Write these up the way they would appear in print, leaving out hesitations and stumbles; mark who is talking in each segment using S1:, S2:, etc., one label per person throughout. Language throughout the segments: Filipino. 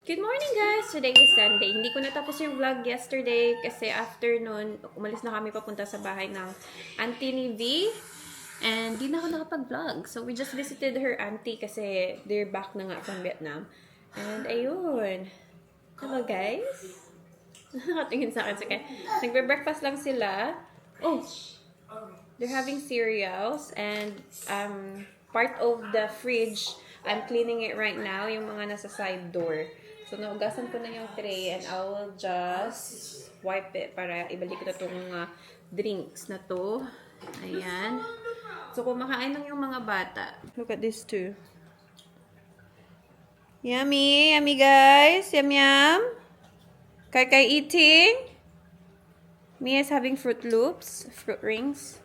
S1: Good morning guys! Today is Sunday. Hindi ko natapos yung vlog yesterday kasi afternoon, umalis na kami papunta sa bahay ng auntie ni V. And di na ako nakapag-vlog. So we just visited her auntie kasi they're back na nga from Vietnam. And ayun. Hello guys! Nakatingin sa akin. Okay. Nagbe-breakfast lang sila. Oh! They're having cereals and part of the fridge, I'm cleaning it right now, yung mga nasa side door. So, naugasan ko na yung tray and I will just wipe it para ibalik ko na itong drinks na to. Ayan. So, kumakain lang yung mga bata. Look at this too. Yummy! Yummy guys! Yum yum! Kai eating. Mia's having Fruit Loops, fruit rings.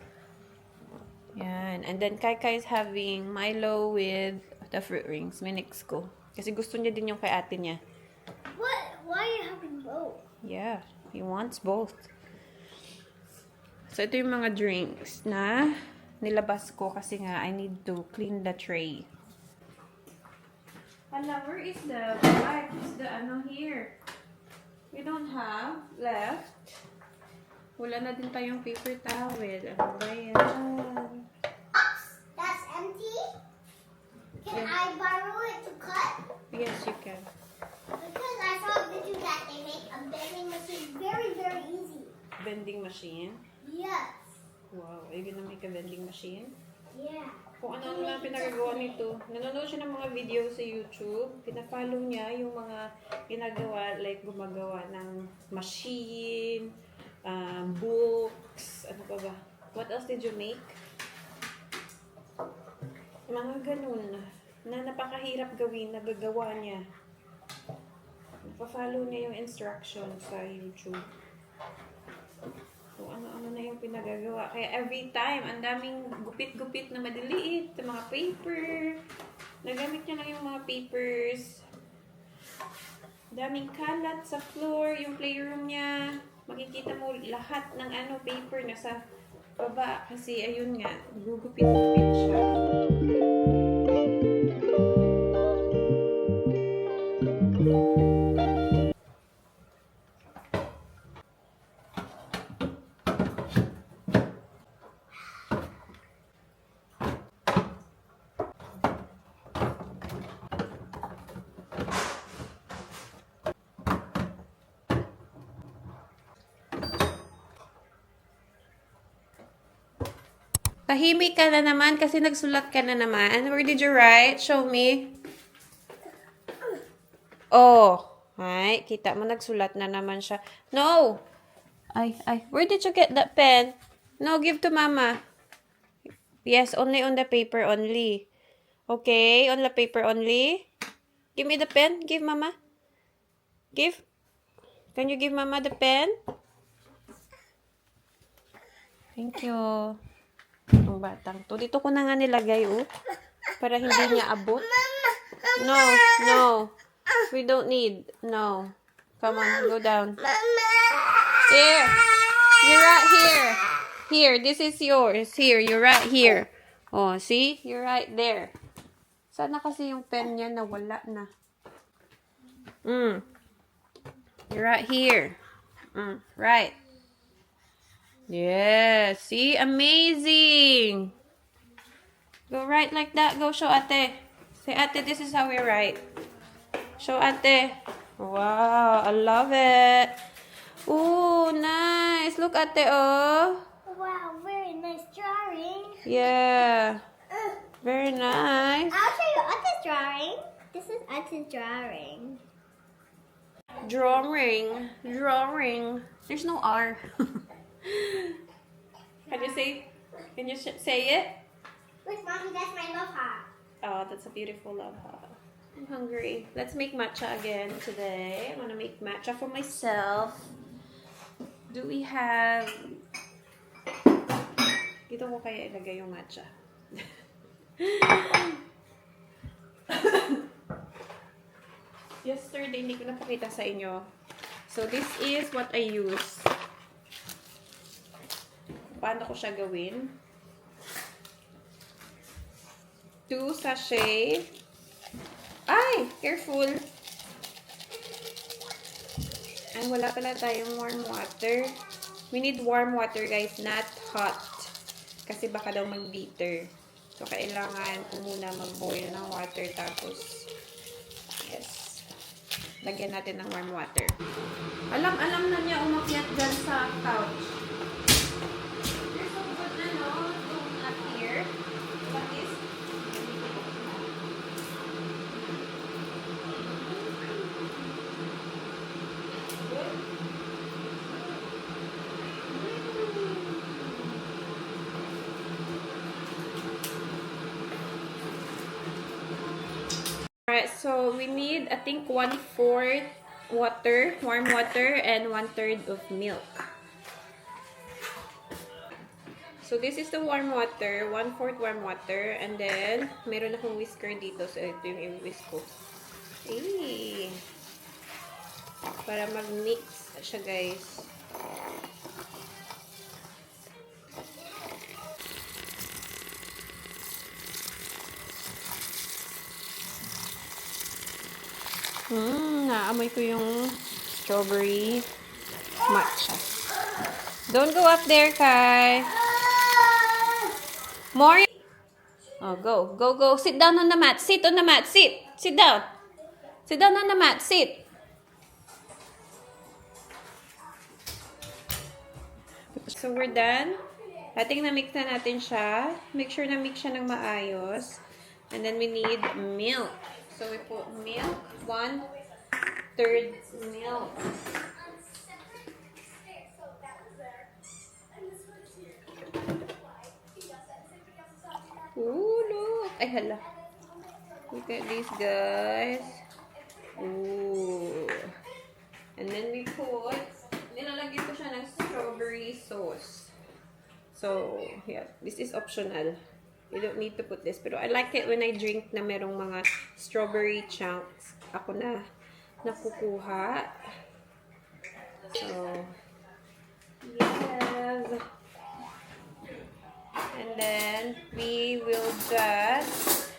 S1: Yan. And then Kai is having Milo with the fruit rings. Minix ko. Kasi gusto niya din yung kay ate niya.
S2: What? Why are you having both?
S1: Yeah, he wants both. So, ito yung mga drinks na nilabas ko kasi nga I need to clean the tray. Hala, where is the wipes? The ano here? We don't have left. Wala na din tayong paper towel. Ano ba yan?
S2: That's empty? Can
S1: Yeah.
S2: I borrow it to cut?
S1: Yes, you can.
S2: Because I saw a video that they make a bending machine very, very easy.
S1: Vending machine.
S2: Yes.
S1: Wow, are you gonna make a vending machine?
S2: Yeah.
S1: Kung ano lang pinagagawa nito. Nanonood siya ng mga video sa YouTube. Pinafollow niya yung mga ginagawa, like gumagawa ng machine, books, ano pa ba? What else did you make? Mga ganun na napakahirap gawin, nagagawa niya. Napafollow niya yung instructions sa YouTube. Kung ano-ano na yung pinagagawa. Kaya every time, ang daming gupit-gupit na madiliit, na mga paper. Nagamit niya lang yung mga papers. Daming kalat sa floor, yung playroom niya. Makikita mo lahat ng paper na sa baba. Kasi ayun nga, gugupit-gupit siya. Tahimik ka na naman kasi nagsulat ka na naman. Where did you write? Show me. Oh. Ay, kita mo nagsulat na naman siya. No! Ay. Where did you get that pen? No, give to mama. Yes, only on the paper only. Okay, on the paper only. Give me the pen. Give mama. Give. Can you give mama the pen? Thank you. Ang batang to. Dito ko na nga nilagay, oh. Para hindi niya abot. No. We don't need. No. Come on, go down. Here. You're right here. Here, this is yours. Here, you're right here. Oh, see? You're right there. Sana kasi yung pen niya nawala na. You're right here. Right. Yeah, see? Amazing! Go write like that. Go show ate. Say, ate, this is how we write. Show ate. Wow, I love it. Ooh, nice. Look ate, oh.
S2: Wow, very nice drawing.
S1: Yeah. Very nice.
S2: I'll show you Aunty's drawing. This is Aunty's drawing.
S1: Drawing. There's no R. Can you say it?
S2: Look, Mommy, that's my love heart.
S1: Oh, that's a beautiful love heart. I'm hungry. Let's make matcha again today. I'm gonna make matcha for myself. Do we have... Dito ko kaya ilagay yung matcha. Yesterday, hindi ko napakita sa inyo. So, this is what I use. Paano ko siya gawin? 2 sachet. Ay! Careful! Ay, wala pala tayong warm water. We need warm water, guys, not hot. Kasi baka daw mag-bitter. So, kailangan ko muna mag-boil ng water. Tapos, yes. Lagyan natin ng warm water. Alam na niya umakyat dyan sa couch. You're so good na, no? Doing up here. What is? Alright, so we need, I think, 1/4 water, warm water, and 1/3 of milk. So this is the warm water, 1/4 warm water, and then meron akong whisker dito, so ito yung i-whisk ko. Eh, para mag-mix siya, guys. Naamoy ko yung strawberry matcha. Don't go up there, Kai. More. Oh, go. Go, go. Sit down on the mat. Sit on the mat. Sit. Sit down. Sit down on the mat. Sit. So, we're done. Ating na-mix na natin siya. Make sure na mix siya ng maayos. And then, we need milk. So, we put milk. 1/3 milk. Ooh, look. Ay, hala. Look at these, guys. Ooh. And then we put, nilalagyan ko siya ng strawberry sauce. So, yeah. This is optional. You don't need to put this. Pero I like it when I drink na merong mga strawberry chunks. Ako na nakukuha. So, yes. And then, we will just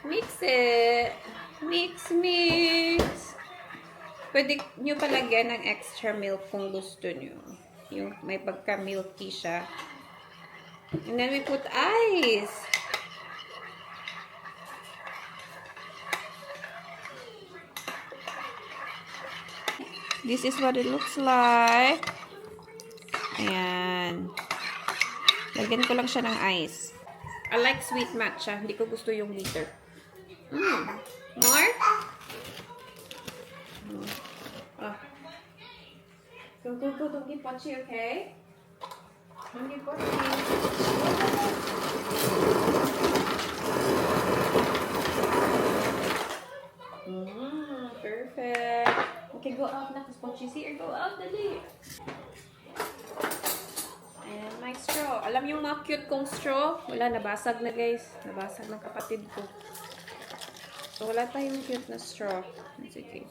S1: mix it. Mix, mix. Pwede nyo palagyan ng extra milk kung gusto nyo. Yung may pagka-milky siya. And then we put ice. This is what it looks like. Ayan. Lagyan ko lang siya ng ice. I like sweet matcha. Hindi ko gusto yung bitter. More? Oh. Go, go, go. Don't get punchy, okay? Don't get punchy. Perfect. Okay, go out na. Punchy. See or go out. Dali. And my straw. Alam yung mga cute kong straw? Wala, nabasag na, guys. Nabasag ng kapatid ko. So, wala tayong cute na straw. Sige.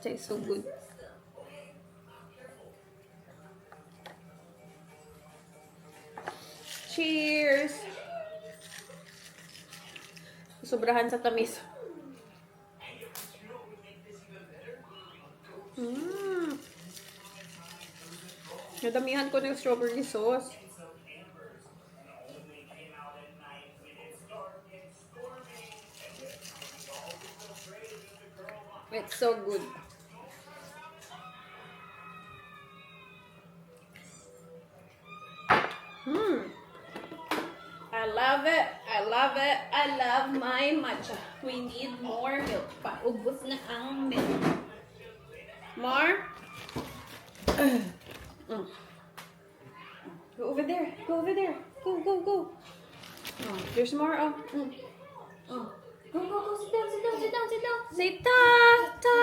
S1: Tastes so good. Cheers! Sobrahan sa tamis. Nadamihan ko ng strawberry sauce. It's so good. I love it. I love it. I love my matcha. We need more milk. Paubos na ang milk. More? Go over there. Go over there. Go, go, go. Oh, there's more. Oh. Oh. Go, go, go. Sit down, sit down, sit down, sit down. Say ta, ta.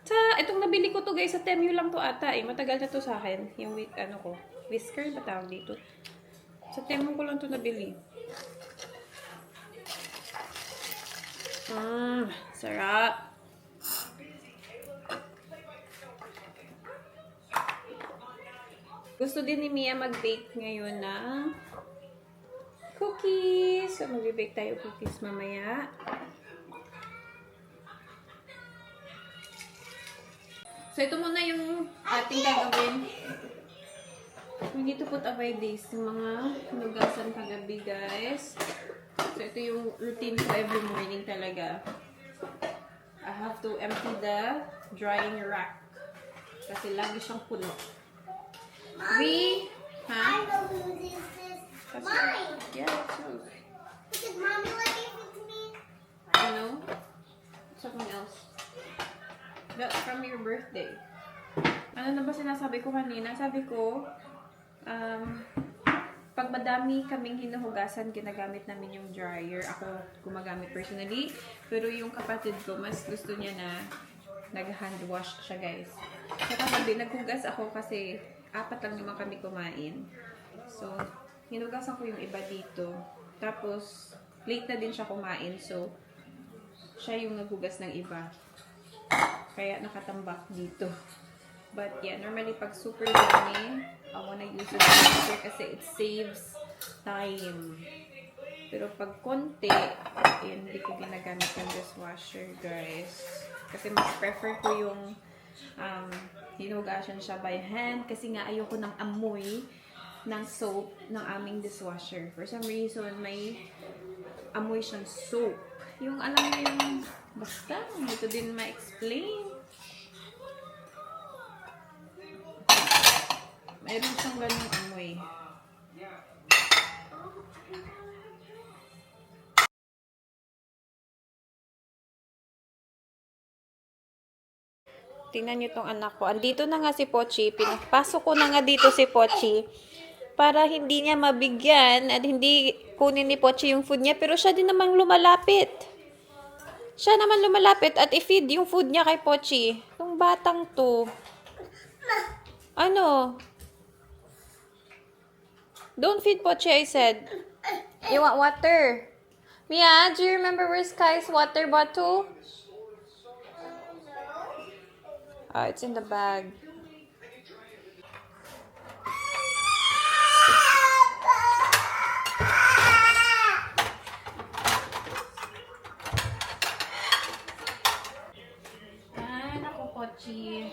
S1: Ta. Itong nabili ko to, guys. Sa Temu lang to ata eh. Matagal na to sa akin. Yung ano ko. Whisker ba tawag dito? Sa Temu ko lang to nabili. Sarap. Gusto din ni Mia mag-bake ngayon ng cookies. So, mag-bake tayo cookies mamaya. So, ito muna yung ating gagawin. We need to put away this, yung mga hinugasan kagabi, guys. So, ito yung routine ko every morning talaga. I have to empty the drying rack. Kasi lagi siyang puno.
S2: I know who this is. Mine.
S1: Yeah, that's yours.
S2: Because mommy like gave it to me.
S1: You know? Something else. That's from your birthday. Ano na ba sinasabi ko kanina? Sabi ko, pag madami kaming hinuhugasan, ginagamit namin yung dryer. Ako gumagamit personally. Pero yung kapatid ko, mas gusto niya na nag-hand wash siya, guys. So, kagabi, naghugas ako kasi 4 lang naman kami kumain. So, hinugasan ko yung iba dito. Tapos, late na din siya kumain. So, siya yung naghugas ng iba. Kaya nakatambak dito. But yeah, normally pag super dami, I wanna use the dishwasher kasi it saves time. Pero pag konti, hindi ko ginagamit yung dishwasher, guys. Kasi mas prefer ko yung hinugasan siya by hand kasi nga ayoko ng amoy ng soap ng aming dishwasher. For some reason, may amoy siyang soap. Yung alam mo yung basta, hindi ko din ma-explain. Mayroon siyang ganung amoy. Tingnan niyo tong anak ko. Andito na nga si Pochi. Pinapasok ko na nga dito si Pochi para hindi niya mabigyan at hindi kunin ni Pochi yung food niya. Pero siya din namang lumalapit. Siya naman lumalapit at i-feed yung food niya kay Pochi. Yung batang to. Ano? Don't feed Pochi, I said. You want water? Mia, do you remember where's Sky's water bottle? It's in the bag. Ay, naku, Pochi.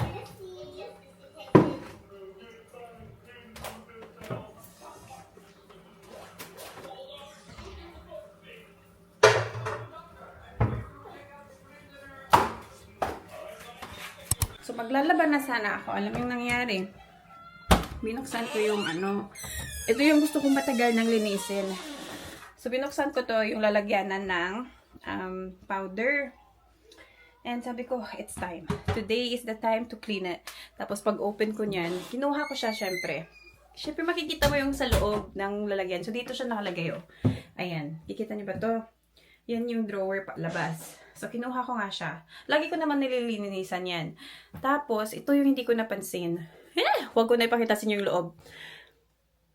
S1: So, maglalaban na sana ako. Alam yung nangyari. Binuksan ko yung ito yung gusto kong matagal ng linisin. So, binuksan ko to yung lalagyanan ng powder. And sabi ko, it's time. Today is the time to clean it. Tapos, pag open ko niyan, kinuha ko siya syempre. Syempre, makikita mo yung sa loob ng lalagyan. So, dito siya nakalagay, oh. Ayan. Kikita niyo ba to? Yan yung drawer labas. So, kinuha ko nga siya. Lagi ko naman nililinisan yan. Tapos, ito yung hindi ko napansin. Huwag ko na ipakita sa inyo yung loob.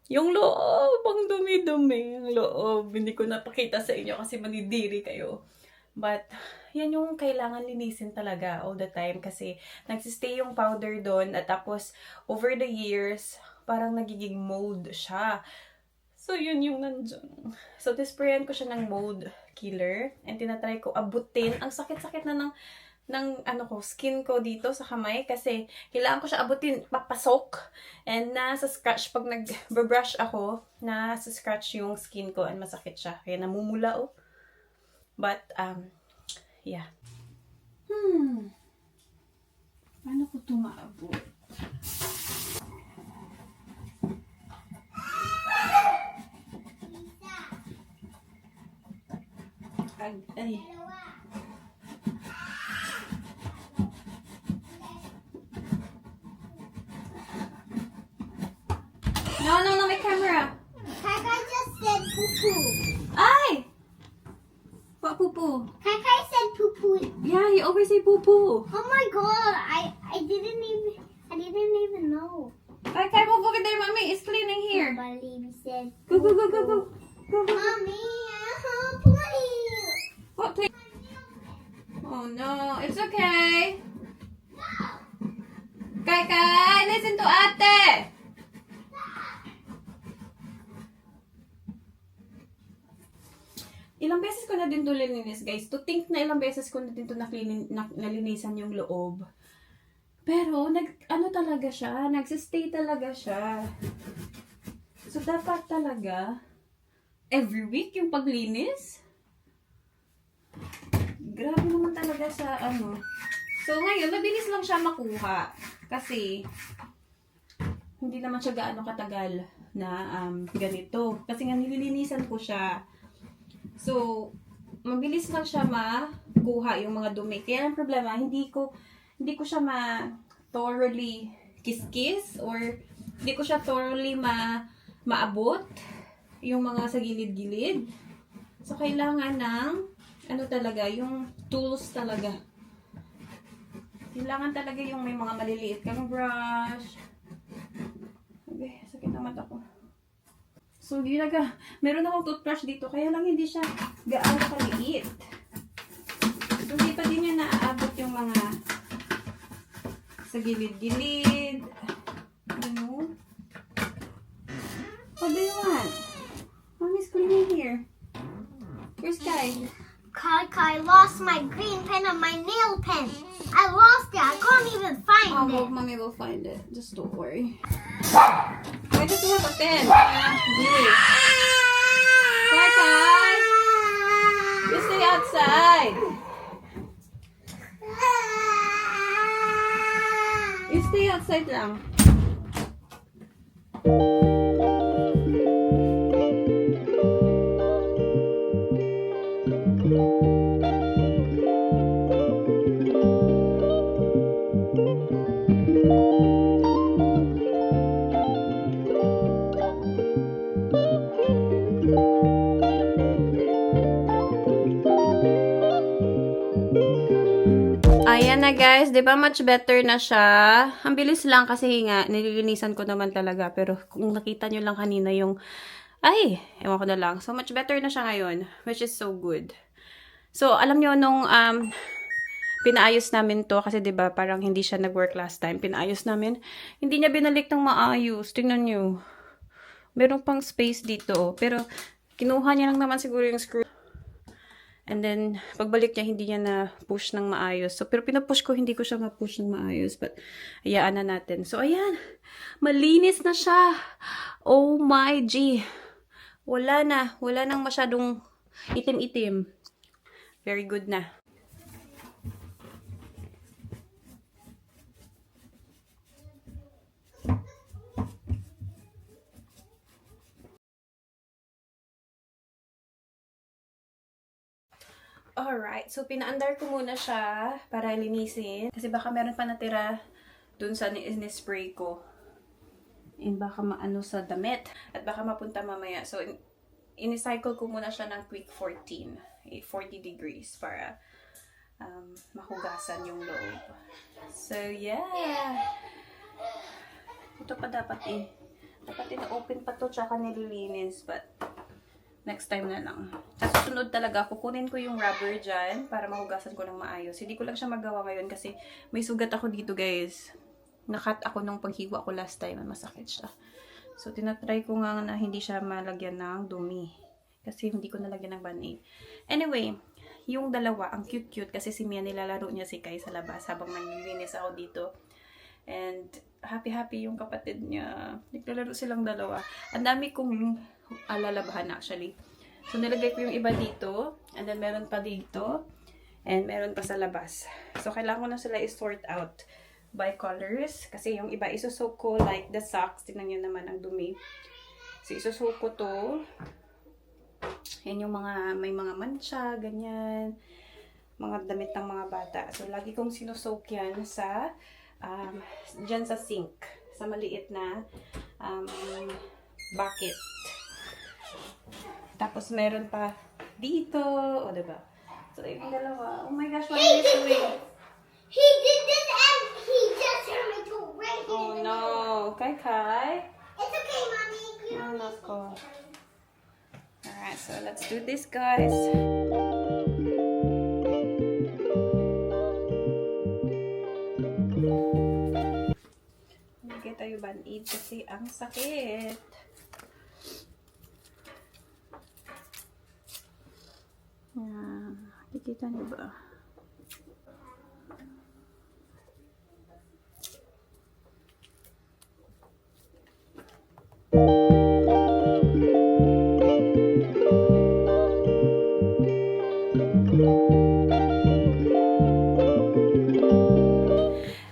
S1: Yung loob, ang dumi-dumi. Yung loob, hindi ko napakita sa inyo kasi manidiri kayo. But, yan yung kailangan linisin talaga all the time kasi nagsistay yung powder doon at tapos, over the years, parang nagiging mold siya. So, yun yung nandyan. So, disprayan ko siya ng mold killer. And tinatry ko abutin. Ang sakit-sakit na ng skin ko dito sa kamay. Kasi, kailangan ko siya abutin, papasok. And nasa scratch, pag nag-brush ako, nasa scratch yung skin ko and masakit siya. Kaya namumula, oh. But, yeah. Paano ko ito maabot? Ay. No, my camera.
S2: Kai just said poo-poo.
S1: Ay! What poo-poo?
S2: Kai said poo-poo.
S1: Yeah, you always say poo-poo.
S2: Oh my god, I didn't even know.
S1: Okay, move over there, mommy. It's cleaning here.
S2: Baby said
S1: Go.
S2: Mommy, please.
S1: What, please? Oh no, it's okay. Kai, listen to ate. ko na din to lininis, guys. To think na ilang beses ko na din to nalinisan yung loob. Pero, ano talaga siya, nagsistay talaga siya. So, dapat talaga, every week yung paglinis. Grabe naman talaga sa ano. So, ngayon, mabilis lang siya makuha. Kasi, hindi naman siya gaano katagal na ganito. Kasi nga, nililinisan ko siya. So, mabilis lang siya makuha yung mga dumi. Kaya ang problema, hindi ko siya thoroughly kiss-kiss or hindi ko siya thoroughly maabot yung mga sa gilid-gilid. So, kailangan ng ano talaga, yung tools talaga. Kailangan talaga yung may mga maliliit kang brush. Okay, sakit ang mata ko. So, meron akong toothbrush dito, kaya lang hindi siya gaano kaliit. So, hindi pa din niya naaabot yung mga sa gilid-gilid. Ano? What do you want? Mommy's cleaning here. Where's Kai?
S2: Kai lost my green pen and my nail pen. I lost it. I can't even find
S1: Oh,
S2: it.
S1: well, Mommy will find it. Just don't worry. Why does he have a pen? Blue. Kai! You stay outside. You stay outside lang. Ayan na guys, 'di ba much better na siya? Ang bilis lang kasi nga nililinisan ko naman talaga, pero kung nakita nyo lang kanina yung ewan ko na lang. So much better na siya ngayon, which is so good. So alam nyo nung pinaayos namin to kasi 'di ba parang hindi siya nag-work last time. Pinaayos namin, hindi niya binalik ng maayos. Tingnan nyo. Meron pang space dito, pero kinuha niya lang naman siguro yung screw. And then, pagbalik niya, hindi niya na-push ng maayos. So, pero pinapush ko, hindi ko siya ma-push ng maayos. But, hayaan na natin. So, ayan. Malinis na siya. Oh my G. Wala na. Wala nang masyadong itim-itim. Very good na. Alright, so pinaandar ko muna siya para linisin. Kasi baka meron pa natira dun sa ni-spray ko. And baka maano sa damit. At baka mapunta mamaya. So, in-cycle ko muna siya ng quick 40 degrees para mahugasan yung loob. So, yeah. Ito pa dapat dapat na-open pa to tsaka nililinis. But, next time na lang. Tapos sunod talaga, kukunin ko yung rubber dyan para mahugasan ko ng maayos. Hindi ko lang siya magawa ngayon kasi may sugat ako dito, guys. Nakat ako nung paghiwa ko last time. Masakit siya. So, tinatry ko nga na hindi siya malagyan ng dumi. Kasi hindi ko nalagyan ng Band-Aid. Anyway, yung dalawa, ang cute-cute kasi si Mia nilalaro niya si Kai sa labas habang naglilinis ako dito. And happy-happy yung kapatid niya. Naglalaro silang dalawa. Ang dami kong lalabahan actually. So, nilagay ko yung iba dito. And then, meron pa dito. And meron pa sa labas. So, kailangan ko na sila i-sort out by colors. Kasi yung iba, isusok ko like the socks. Tingnan nyo naman ang dumi. So, isusok ko to. Yan yung mga, may mga mancha, ganyan. Mga damit ng mga bata. So, lagi kong sinusok yan sa, dyan sa sink. Sa maliit na, bucket. Tapos, meron pa dito. O, diba? So, yung dalawa. Oh my gosh, what are you doing?
S2: He did this and he just turned me to right here.
S1: Oh, no. Kai.
S2: It's okay, Mommy.
S1: Oh, nako. Alright, so let's do this, guys. Lagay tayo Band-Aid kasi ang sakit. Nakikita niyo ba?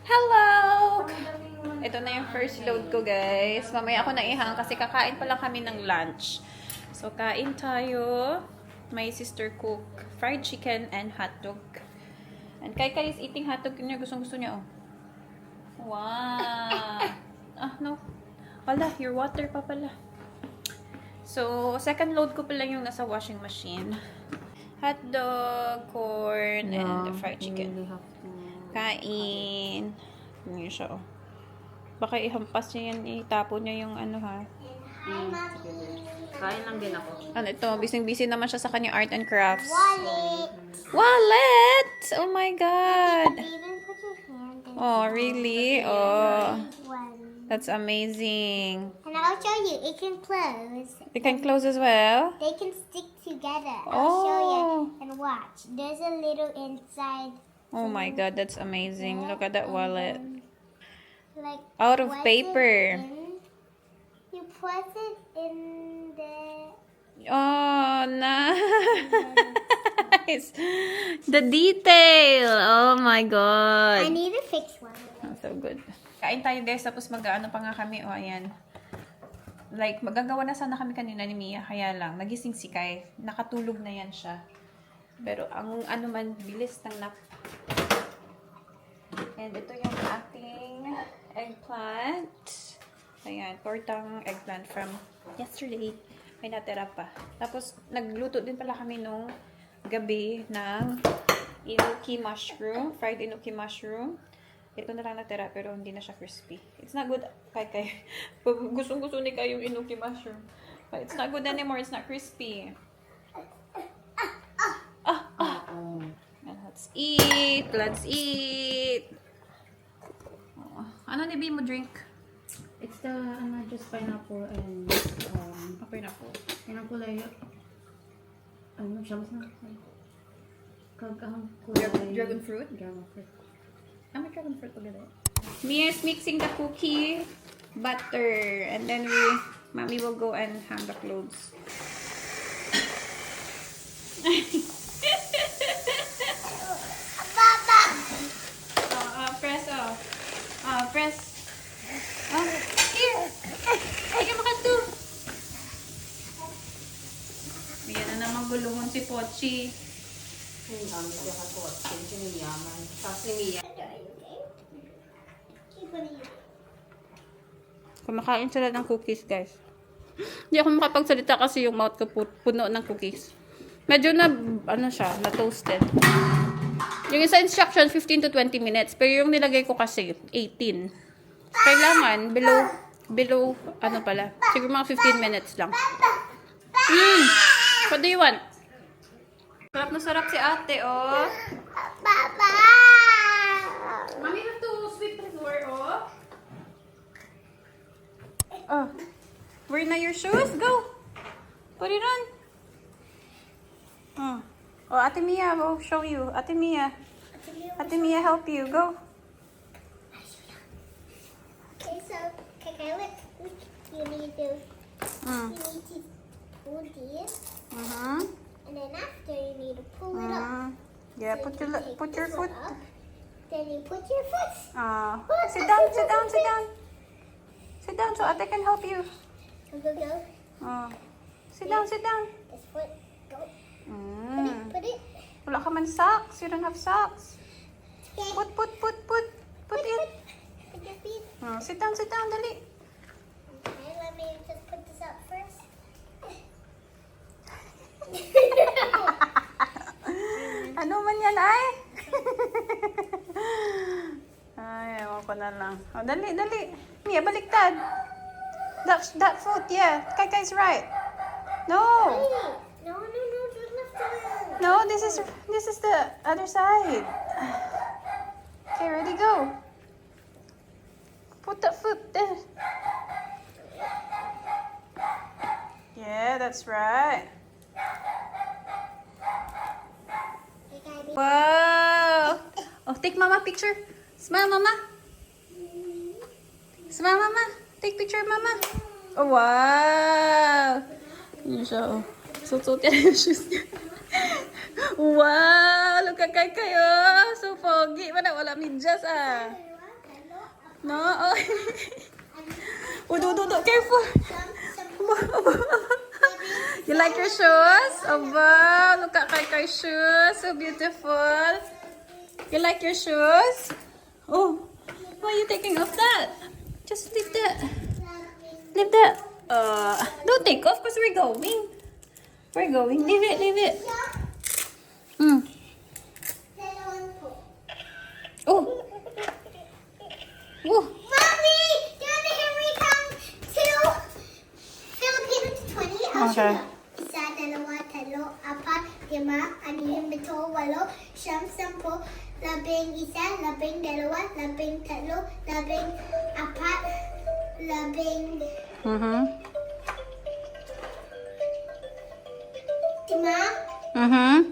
S1: Hello! Ito na yung first load ko, guys. Mamaya ako naihang kasi kakain pa lang kami ng lunch. So, kain tayo. My sister cook fried chicken and hotdog. And Kai is eating hotdog niya. Gustong-gusto niya, oh. Wow! Ah, no. Wala, your water pa pala. So, second load ko pala yung nasa washing machine. Hotdog, corn, and fried chicken. Kain. Ganyan siya, oh. Baka ihampas niya yan, itapon niya yung ano, ha.
S3: Kain lang din ako.
S1: Ano ito, busy naman siya sa kanyang art and crafts.
S2: Wallet.
S1: Wallet! Oh my God!
S2: Even put your hand in
S1: Oh, really? Oh,
S2: one.
S1: that's amazing.
S2: And I'll show you. It can close.
S1: You can close as well.
S2: They can stick together. I'll show
S1: Oh.
S2: you. And watch. There's a little inside.
S1: Oh my God, that's amazing. Look at that wallet.
S2: Like
S1: Out of
S2: put it
S1: paper.
S2: in- You put it in the.
S1: Oh, nice. The detail. Oh my
S2: I
S1: God.
S2: need to fix one.
S1: Oh, so good. Kain tayo, guys, tapos mag-ano pa nga kami. Oh, ayan. Like, magagawa na sana kami kanina ni Mia, kaya lang, nagising si Kai. Nakatulog na yan siya. Pero ang ano man, bilis ng nap. And ito yung ating eggplant. Ayan, tortang eggplant from yesterday. May natira pa. Tapos, nagluto din pala kami nung gabi ng enoki mushroom. Fried enoki mushroom. Ito na lang natira, pero hindi na siya crispy. It's not good, Kai. Gustong-gusto ni Kai yung enoki mushroom. But it's not good anymore. It's not crispy. Let's eat. Let's eat. Oh, ano ni B mo drink?
S3: It's the, just pineapple and,
S1: Okay na po.
S3: yan ang kulay, siya mas na, ang
S1: Dragon fruit?
S3: Dragon fruit.
S1: May dragon fruit ulit. Mia is mixing the cookie butter. And then Mommy will go and hang the clothes. Press. Press. Here. Ay, makato. Mia na naman guluhon si Pochi. Kumakain sila ng cookies, guys. Hindi ako makapagsalita kasi yung mouth ko puno ng cookies. Medyo na, na toasted. Yung isa instruction, 15 to 20 minutes. Pero yung nilagay ko kasi, 18. Kailangan, below, siguro mga 15 minutes lang. What do you want? Sarap na sarap si ate, oh.
S2: Papa!
S1: Mommy have to sweep the floor, oh. Oh. Wear na your shoes? Go. Put it on. Oh. Oh, Ate Mia will show you. Ate Mia, help you. Go.
S2: Okay, so, look, you need to pull this, and then after you need to pull it up.
S1: Yeah,
S2: So
S1: put
S2: you
S1: your
S2: take
S1: put your
S2: this
S1: foot.
S2: one up, then you put your foot.
S1: Sit down. Sit down so Ate can help you.
S2: Go.
S1: Sit down.
S2: This foot, go. Put it.
S1: Wala ka man socks. You don't have socks.
S2: Okay.
S1: Put it.
S2: Put your feet.
S1: Sit down, dali.
S2: Okay, let me just put this up first.
S1: Ano man yan, ay? Ay, ewan ko na lang. Oh, dali. Mia, baliktad. That foot, yeah. Kai's right. No.
S2: No, just lift it.
S1: No, this is the other side. Okay, ready, go. Put that foot there. Yeah, that's right. Take mama picture. Smile, mama. Smile, mama. Take picture, mama. Oh, wow. Yun siya, oh. Suot yan yung shoes niya. Wow! Look at kayo. So foggy. Wala medyas, ah. No? Oh. Do. Careful. You like your shoes? Oh, wow. Look at Kay's shoes. So beautiful. You like your shoes? Oh. Why are you taking off that? Just leave that. Leave that. Don't take off because we're going. We're going. Leave it. Oh. Oh.
S2: Mommy, here we come to Philippines 20.
S1: Okay.
S2: Isa, dalawa, tatlo, apat, lima, anim, pito, walo, siyam, sampu, labing isa, labing dalawa, labing tatlo, labing apat, labing lima,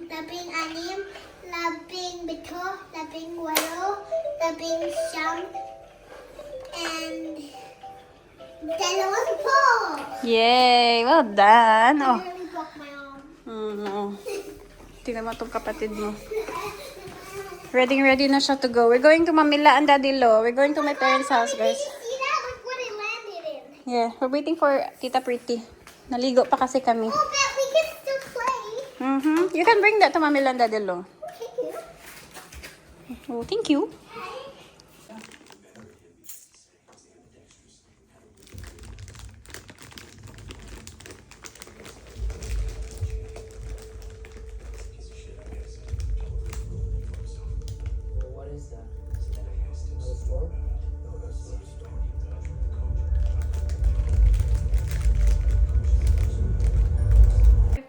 S2: labing anim, labing pito, labing walo, labing siyam, and dalawang po.
S1: Yay! Well done.
S2: I
S1: Oh.
S2: nearly broke my arm.
S1: No. Tingnan mo itong kapatid mo. Ready na siya to go. We're going to Mamila and Daddy Lo. We're going to my parents' house, guys.
S2: See that? Look what it landed in.
S1: Yeah, we're waiting for Tita Pretty. Naligo pa kasi kami.
S2: Oh, but we can still play.
S1: You can bring that to Mamila and Daddy Lo.
S2: Okay, you.
S1: Oh, thank you.
S4: What is that? Another store?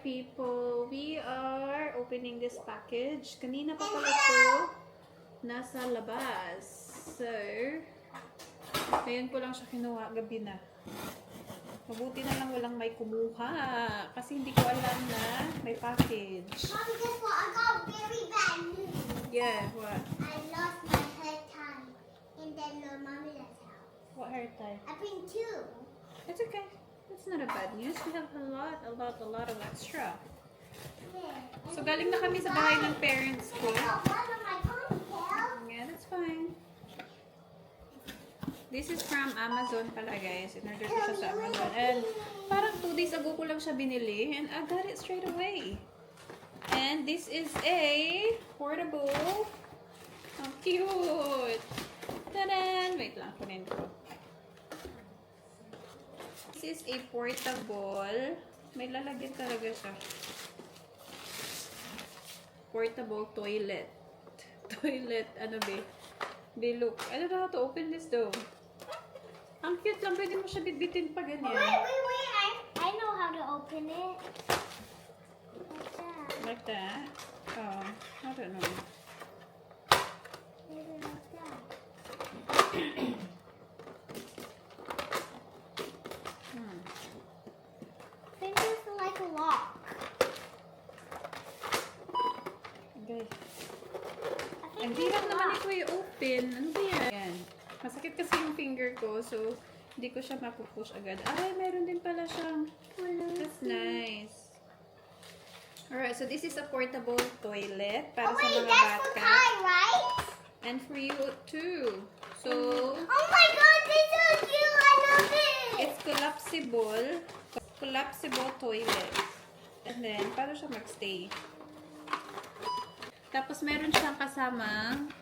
S1: People, we are opening this package. Kanina pa pala ito nasa labas. So, ngayon ko lang siya kinuha, gabi na. Mabuti na lang walang may kumuha. Kasi hindi ko alam na may package.
S2: Mommy, guess what? I got very bad news.
S1: Yeah, what?
S2: I lost my hair tie in the mommy's house.
S1: What hair tie?
S2: I bring two.
S1: It's okay. That's not a bad news. We have a lot of extra.
S2: Here.
S1: So, galing na kami sa bahay ng parents ko.
S2: I got one on my ponytail.
S1: Yeah, that's fine. This is from Amazon pala, guys. In-order ko siya sa Amazon. And parang 2 days ago ko lang siya binili. And I got it straight away. And this is a portable. How cute! Tadan! Wait lang, kunin ko. This is a portable. May lalagyan talaga siya. Portable toilet. Toilet, ano be? Look. I don't know how to open this though. Ang cute lang. Pwede mo siya bitbitin pa ganyan.
S2: Wait. I know how to open it. Like that.
S1: Like that? Oh, I don't know.
S2: Maybe like that. Fingers are like a lock.
S1: Okay.
S2: I think
S1: Ang hirap naman ito i-open. Ano ba yan? Yan. Masakit kasi yung finger ko, so hindi ko siya mapupush agad. Ay, meron din pala siyang. That's nice. Alright, so this is a portable toilet para
S2: Oh
S1: sa
S2: wait,
S1: mga
S2: that's for
S1: bata.
S2: Kai, right?
S1: And for you too. So,
S2: Oh my god, this is cute. I love it.
S1: it's collapsible toilet. And then, paano siya magstay? Tapos, meron siyang kasamang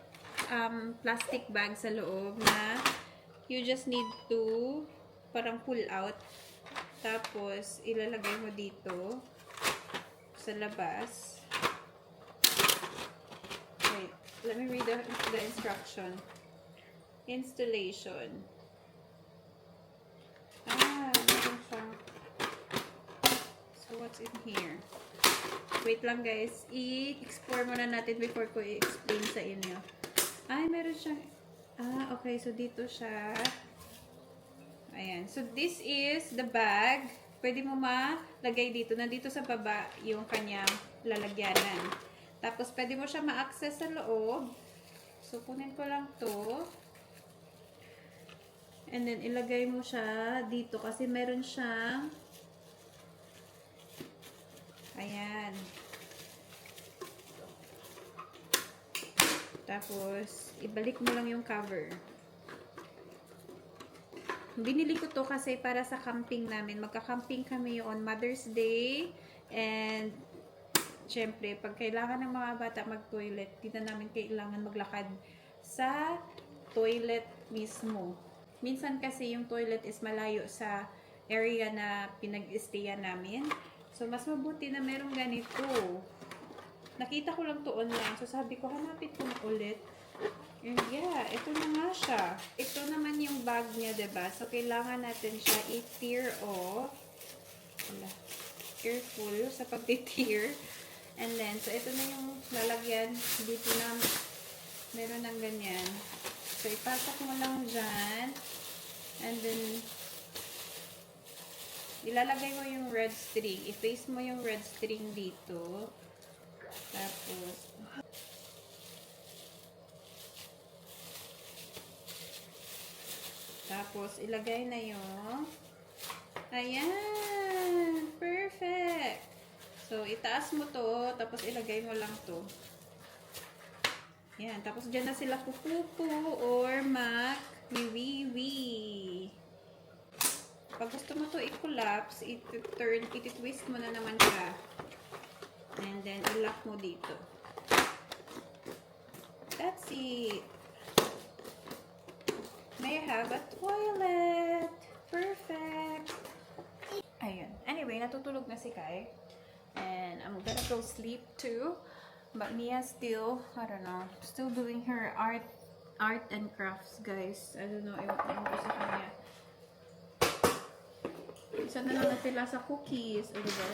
S1: plastic bag sa loob na you just need to parang pull out. Tapos, ilalagay mo dito sa labas. Wait, let me read the instruction. Installation. Meron siyang. So, what's in here? Wait lang guys. I-explore muna natin before ko i-explain sa inyo. Ay, meron siyang. Okay. So, dito siya. Ayan. So, this is the bag. Pwede mo malagay dito. Nandito sa baba yung kanyang lalagyanan. Tapos, pwede mo siya ma-access sa loob. So, kunin ko lang to. And then, ilagay mo siya dito kasi meron siyang ayan. Tapos, ibalik mo lang yung cover. Binili ko to kasi para sa camping namin. Magka-camping kami on Mother's Day. And, syempre, pag kailangan ng mga bata mag-toilet, di na namin kailangan maglakad sa toilet mismo. Minsan kasi yung toilet is malayo sa area na pinag-stayan namin. So, mas mabuti na merong ganito. Nakita ko lang to online. So, sabi ko, hanapin ko na ulit. And yeah, ito na nga siya. Ito naman yung bag niya, diba? So, kailangan natin siya i-tear off. Wala. Careful sa pag-tear. And then, so, ito na yung lalagyan. Dito na meron ng ganyan. So, ipasok mo lang dyan. And then, ilalagay mo yung red string. I-face mo yung red string dito. Tapos, ilagay na yung ayan! Perfect! So, itaas mo to, tapos ilagay mo lang to. Yan. Tapos, dyan na sila pupupu or mag-wiwi. Pag gusto mo to i-collapse, iti-twist mo na naman siya. And then, i-lock mo dito. That's it. May have a toilet. Perfect. Ayun. Anyway, natutulog na si Kai. And I'm gonna go sleep too. But Mia still, I don't know, still doing her art and crafts, guys. I don't know, ewan ko sa kanya. Isa na lang natila sa cookies. O, diba?